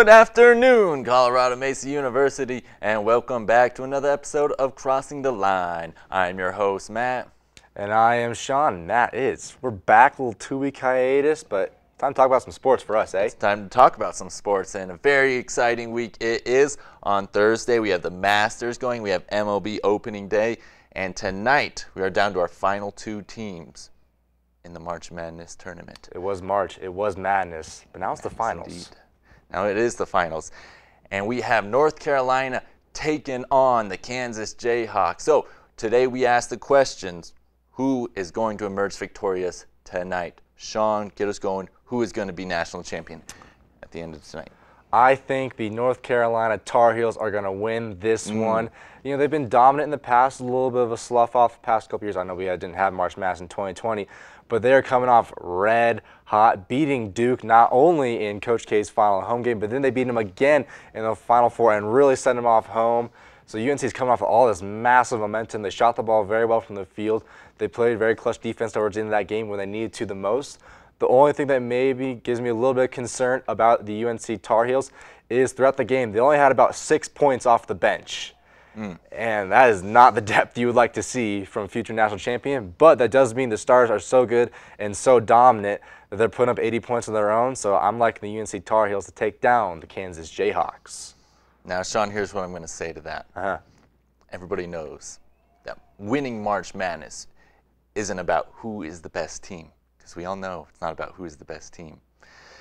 Good afternoon, Colorado Mesa University, and welcome back to another episode of Crossing the Line. I'm your host, Matt. And I am Sean. Matt is. We're back, a little 2-week hiatus, but time to talk about some sports for us, eh? It's time to talk about some sports, and a very exciting week it is. On Thursday, we have the Masters going, we have MLB opening day, and tonight we are down to our final two teams in the March Madness tournament. It was March, it was Madness, but now it's the finals. Indeed. Now it is the finals, and we have North Carolina taking on the Kansas Jayhawks. So today we ask the questions, who is going to emerge victorious tonight? Sean, get us going. Who is going to be national champion at the end of tonight? I think the North Carolina Tar Heels are going to win this one. You know, they've been dominant in the past, a little bit of a slough off the past couple years. I know we didn't have March Madness in 2020, but they're coming off red hot, beating Duke not only in Coach K's final home game, but then they beat them again in the Final Four and really sent them off home. So UNC is coming off of all this massive momentum. They shot the ball very well from the field. They played very clutch defense towards the end of that game when they needed to the most. The only thing that maybe gives me a little bit of concern about the UNC Tar Heels is throughout the game, they only had about 6 points off the bench. And that is not the depth you would like to see from a future national champion, but that does mean the Stars are so good and so dominant that they're putting up 80 points of their own. So I'm liking the UNC Tar Heels to take down the Kansas Jayhawks. Now, Sean, here's what I'm going to say to that. Everybody knows that winning March Madness isn't about who is the best team, because we all know it's not about who is the best team.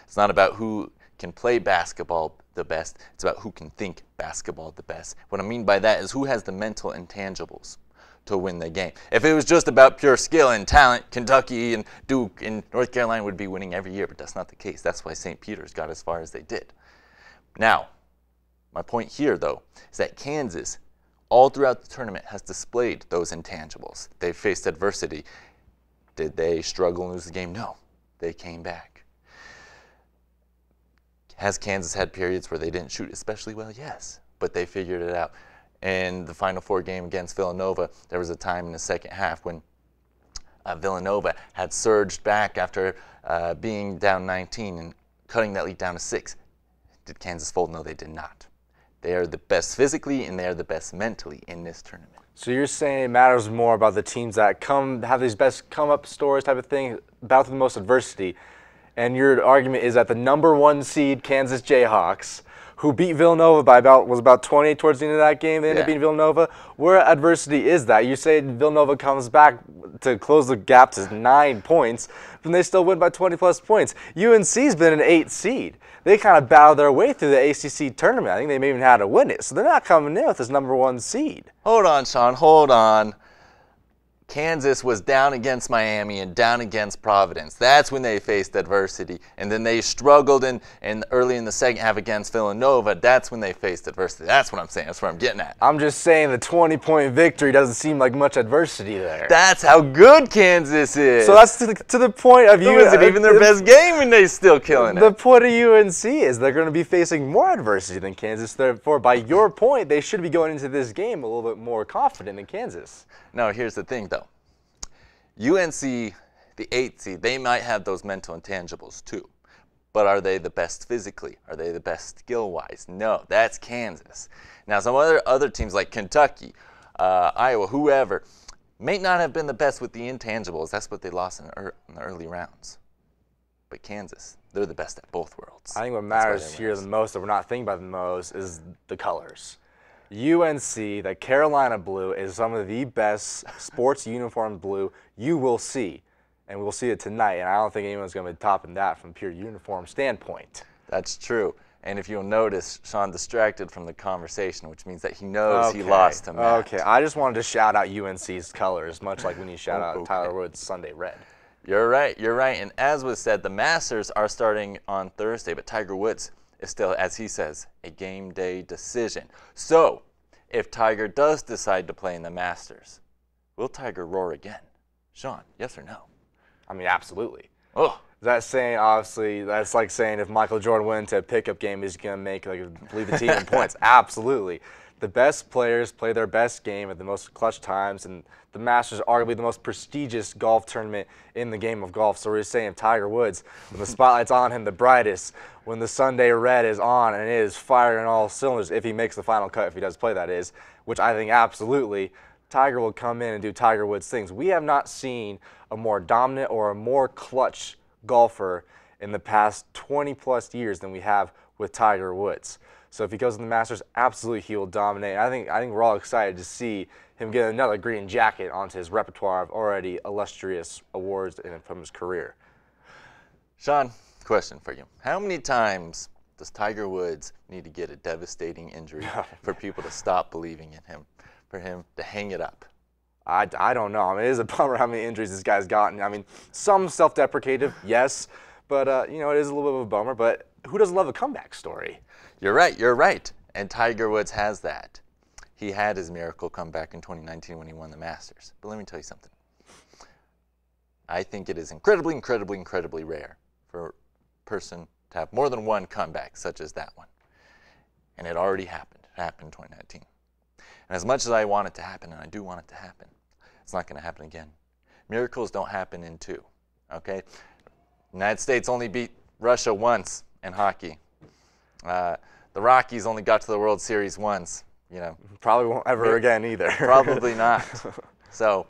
It's not about who can play basketball the best. It's about who can think basketball the best. What I mean by that is who has the mental intangibles to win the game. If it was just about pure skill and talent, Kentucky and Duke and North Carolina would be winning every year, but that's not the case. That's why St. Peter's got as far as they did. Now, my point here, though, is that Kansas, all throughout the tournament, has displayed those intangibles. They've faced adversity. Did they struggle and lose the game? No. They came back. Has Kansas had periods where they didn't shoot especially well? Yes, but they figured it out. In the Final Four game against Villanova, there was a time in the second half when Villanova had surged back after being down 19 and cutting that lead down to 6. Did Kansas fold? No, they did not. They are the best physically and they are the best mentally in this tournament. So you're saying it matters more about the teams that have these best come-up stories type of thing, battle through the most adversity. And your argument is that the #1 seed Kansas Jayhawks, who beat Villanova by was about 20 towards the end of that game, they ended up beating Villanova. Where adversity is that? You say Villanova comes back to close the gap to 9 points, but they still win by 20-plus points. UNC's been an 8 seed. They kind of battled their way through the ACC tournament. I think they may even had to win it. So they're not coming in with this #1 seed. Hold on, Sean. Hold on. Kansas was down against Miami and down against Providence. That's when they faced adversity. And then they struggled in early in the second half against Villanova. That's when they faced adversity. That's what I'm saying. That's what I'm getting at. I'm just saying the 20-point victory doesn't seem like much adversity there. That's how good Kansas is. So that's to the point of you. Is it even their best game and they still killing it? The point of UNC is they're going to be facing more adversity than Kansas. Therefore, by your point, they should be going into this game a little bit more confident than Kansas. No, here's the thing, though. UNC, the 8th seed, they might have those mental intangibles too. But are they the best physically? Are they the best skill-wise? No, that's Kansas. Now, some other teams like Kentucky, Iowa, whoever, may not have been the best with the intangibles. That's what they lost in the early rounds. But Kansas, they're the best at both worlds. I think what matters here the most, that we're not thinking about the most, is the colors. UNC, the Carolina blue, is some of the best sports uniform blue you will see. And we'll see it tonight, and I don't think anyone's going to be topping that from a pure uniform standpoint. That's true. And if you'll notice, Sean distracted from the conversation, which means that he knows he lost to Matt. Okay, I just wanted to shout out UNC's colors, much like when you shout out Tyler Wood's Sunday Red. You're right, you're right. And as was said, the Masters are starting on Thursday, but Tiger Woods is still, as he says, a game day decision. So, if Tiger does decide to play in the Masters, will Tiger roar again? Sean, yes or no? I mean, absolutely. Oh. That's saying, obviously, that's like saying if Michael Jordan went into a pickup game, he's going to make, like, lead the team in points. Absolutely. the best players play their best game at the most clutch times, and the Masters are arguably the most prestigious golf tournament in the game of golf. So we're saying Tiger Woods, when the spotlight's on him the brightest, when the Sunday red is on and it is firing on all cylinders, if he makes the final cut, if he does play, that is, which I think absolutely, Tiger will come in and do Tiger Woods things. We have not seen a more dominant or a more clutch golfer in the past 20+ years than we have with Tiger Woods. So if he goes to the Masters, absolutely he will dominate. I think we're all excited to see him get another green jacket onto his repertoire of already illustrious awards from his career. Sean, question for you. How many times does Tiger Woods need to get a devastating injury for people to stop believing in him, for him to hang it up? I don't know. I mean, it is a bummer how many injuries this guy's gotten. I mean, some self-deprecative, yes, but you know, it is a little bit of a bummer. But who doesn't love a comeback story? You're right. You're right. And Tiger Woods has that. He had his miracle comeback in 2019 when he won the Masters. But let me tell you something. I think it is incredibly, incredibly, incredibly rare for a person to have more than one comeback such as that one. And it already happened. It happened in 2019. And as much as I want it to happen, and I do want it to happen, it's not going to happen again. Miracles don't happen in two, okay? The United States only beat Russia once in hockey. The Rockies only got to the World Series once, you know. Probably won't ever again either. Probably not. So,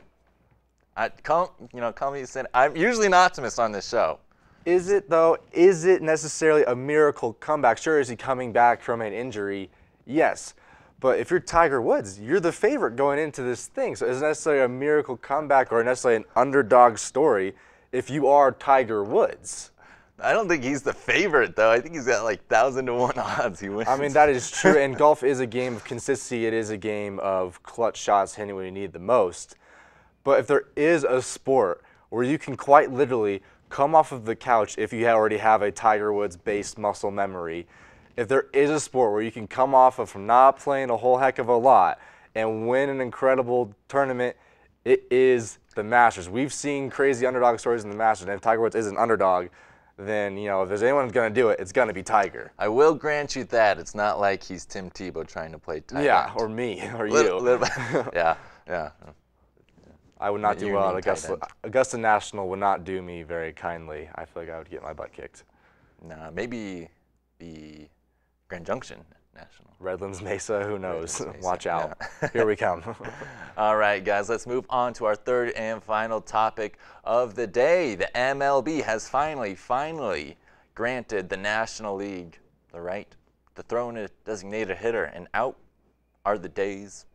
call me, I'm usually an optimist on this show. Is it, though? Is it necessarily a miracle comeback? Sure, is he coming back from an injury? Yes. But if you're Tiger Woods, you're the favorite going into this thing. So is it necessarily a miracle comeback or necessarily an underdog story if you are Tiger Woods? I don't think he's the favorite, though. I think he's got like 1,000 to 1 odds he wins. I mean, that is true. And golf is a game of consistency. It is a game of clutch shots hitting when you need the most. But if there is a sport where you can quite literally come off of the couch if you already have a Tiger Woods-based muscle memory, if there is a sport where you can come off of from not playing a whole heck of a lot and win an incredible tournament, it is the Masters. We've seen crazy underdog stories in the Masters, and if Tiger Woods is an underdog, then, you know, if there's anyone who's going to do it, it's going to be Tiger. I will grant you that. It's not like he's Tim Tebow trying to play tight Yeah, end. or me, or you. Yeah. I would not do well at Augusta National would not do me very kindly. I feel like I would get my butt kicked. No, maybe the Grand Junction National. Redlands, Mesa, who knows? Mesa, Watch out. Yeah. Here we come. All right, guys, let's move on to our third and final topic of the day. The MLB has finally granted the National League the right to throw in a designated hitter, and out are the days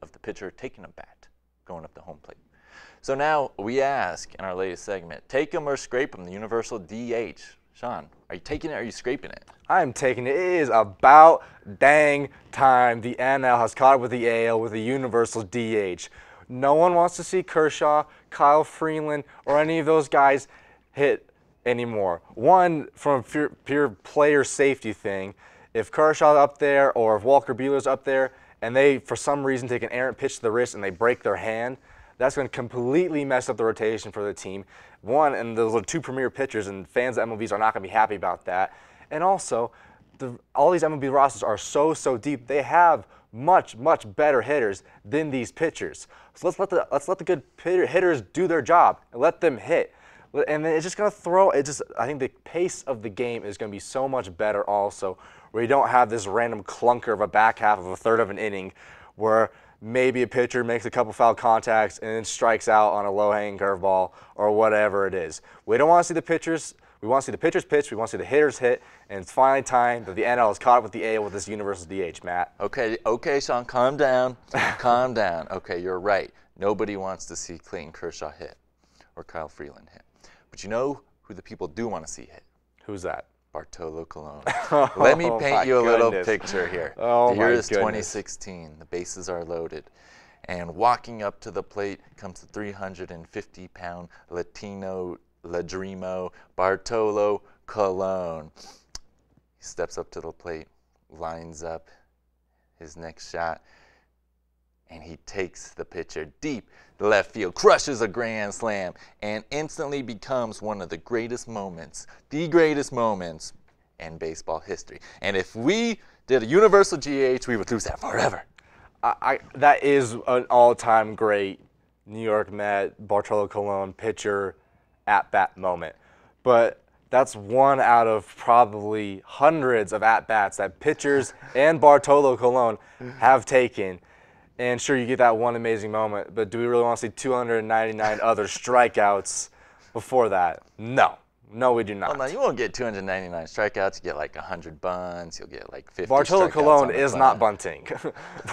of the pitcher taking a bat, going up the home plate. So now we ask in our latest segment, take him or scrape him, the universal DH. Sean, are you taking it or are you scraping it? I am taking it. It is about dang time the NL has caught up with the AL with the universal DH. No one wants to see Kershaw, Kyle Freeland, or any of those guys hit anymore. One, from a pure player safety thing, if Kershaw's up there or if Walker Buehler's up there and they, for some reason, take an errant pitch to the wrist and they break their hand, that's going to completely mess up the rotation for the team. One, and those are two premier pitchers, and fans of MLBs are not going to be happy about that. And also, all these MLB rosters are so deep. They have much better hitters than these pitchers. So let's let the good hitters do their job and let them hit. And then it's just going to throw. I think the pace of the game is going to be so much better also, where you don't have this random clunker of a back half of a third of an inning, where maybe a pitcher makes a couple foul contacts and then strikes out on a low-hanging curveball or whatever it is. We don't want to see the pitchers. We want to see the pitchers pitch. We want to see the hitters hit. And it's finally time that the NL is caught up with the AL with this universal DH, Matt. Okay, Sean, calm down. Calm down. Okay, you're right. Nobody wants to see Clayton Kershaw hit or Kyle Freeland hit. But you know who the people do want to see hit? Who's that? Bartolo Colon. Let me paint you a little picture here. Oh, the year is 2016. The bases are loaded. And walking up to the plate comes the 350-pound Latino Ladrimo Bartolo Colon. He steps up to the plate, lines up his next shot, and he takes the pitcher deep left field, crushes a grand slam, and instantly becomes one of the greatest moments in baseball history. And if we did a universal GH, we would lose that forever. That is an all-time great New York Met, Bartolo Colon pitcher at-bat moment. But that's one out of probably hundreds of at-bats that pitchers and Bartolo Colon have taken. And sure, you get that one amazing moment, but do we really want to see 299 other strikeouts before that? No. No, we do not. Well, no, you won't get 299 strikeouts. You get like 100 bunts. You'll get like 50 Bartolo strikeouts Colon on is bunt. not bunting.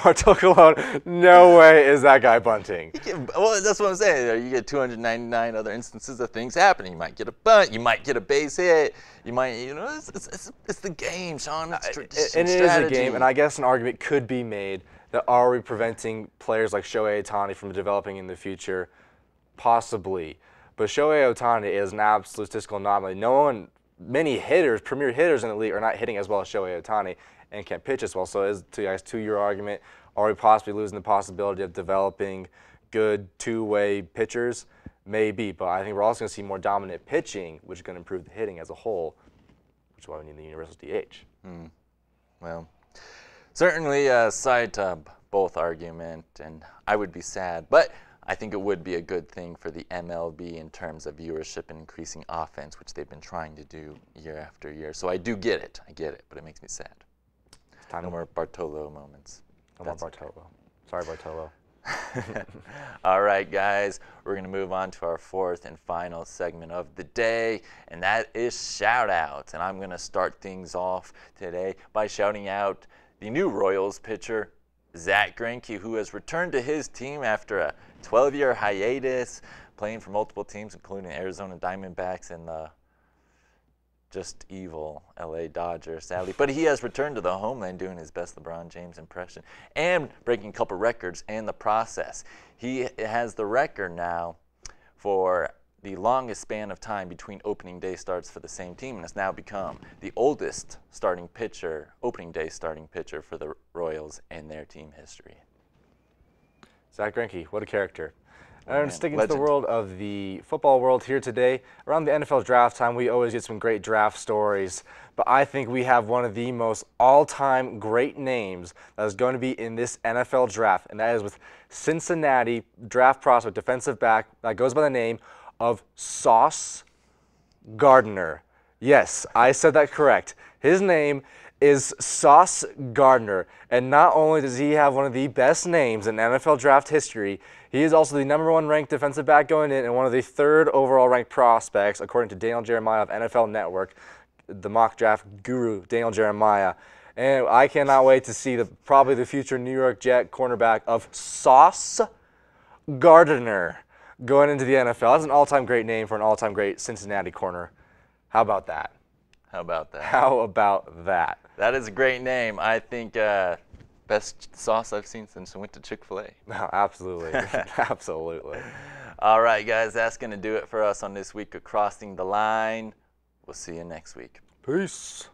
Bartolo Colon, no way is that guy bunting. Well, that's what I'm saying. You get 299 other instances of things happening. You might get a bunt. You might get a base hit. You might, it's the game, Sean. It's tradition, and it is a game, and I guess an argument could be made that are we preventing players like Shohei Ohtani from developing in the future? Possibly. But Shohei Ohtani is an absolute statistical anomaly. Many hitters, premier hitters in the league, are not hitting as well as Shohei Ohtani and can't pitch as well. So to your argument, are we possibly losing the possibility of developing good two-way pitchers? Maybe, but I think we're also going to see more dominant pitching, which is going to improve the hitting as a whole, which is why we need the universal DH. Well, certainly side to both argument, and I would be sad, but I think it would be a good thing for the MLB in terms of viewership and increasing offense, which they've been trying to do year after year. So I do get it. I get it, but it makes me sad. No more Bartolo moments. No more Bartolo. Sorry, Bartolo. All right, guys, we're going to move on to our fourth and final segment of the day, and that is shout-outs. And I'm going to start things off today by shouting out the new Royals pitcher, Zack Greinke, who has returned to his team after a 12-year hiatus, playing for multiple teams, including Arizona Diamondbacks and the just evil LA Dodgers, sadly. But he has returned to the homeland doing his best LeBron James impression and breaking a couple records in the process. He has the record now for the longest span of time between opening day starts for the same team, and has now become the oldest starting pitcher, opening day starting pitcher for the Royals in their team history. Zack Greinke, what a character. Oh, and sticking to the world of the football world here today, around the NFL draft time, we always get some great draft stories. But I think we have one of the most all-time great names that is going to be in this NFL draft, and that is with Cincinnati draft prospect, defensive back, that goes by the name of Sauce Gardner. Yes, I said that correct. His name is Sauce Gardner, and not only does he have one of the best names in NFL draft history, he is also the #1 ranked defensive back going in and one of the 3rd overall ranked prospects, according to Daniel Jeremiah of NFL Network, the mock draft guru Daniel Jeremiah. And I cannot wait to see probably the future New York Jet cornerback of Sauce Gardner going into the NFL. That's an all-time great name for an all-time great Cincinnati corner. How about that? How about that? How about that? That is a great name. I think best sauce I've seen since I went to Chick-fil-A. No, absolutely. Absolutely. All right, guys, that's going to do it for us on this week of Crossing the Line. We'll see you next week. Peace.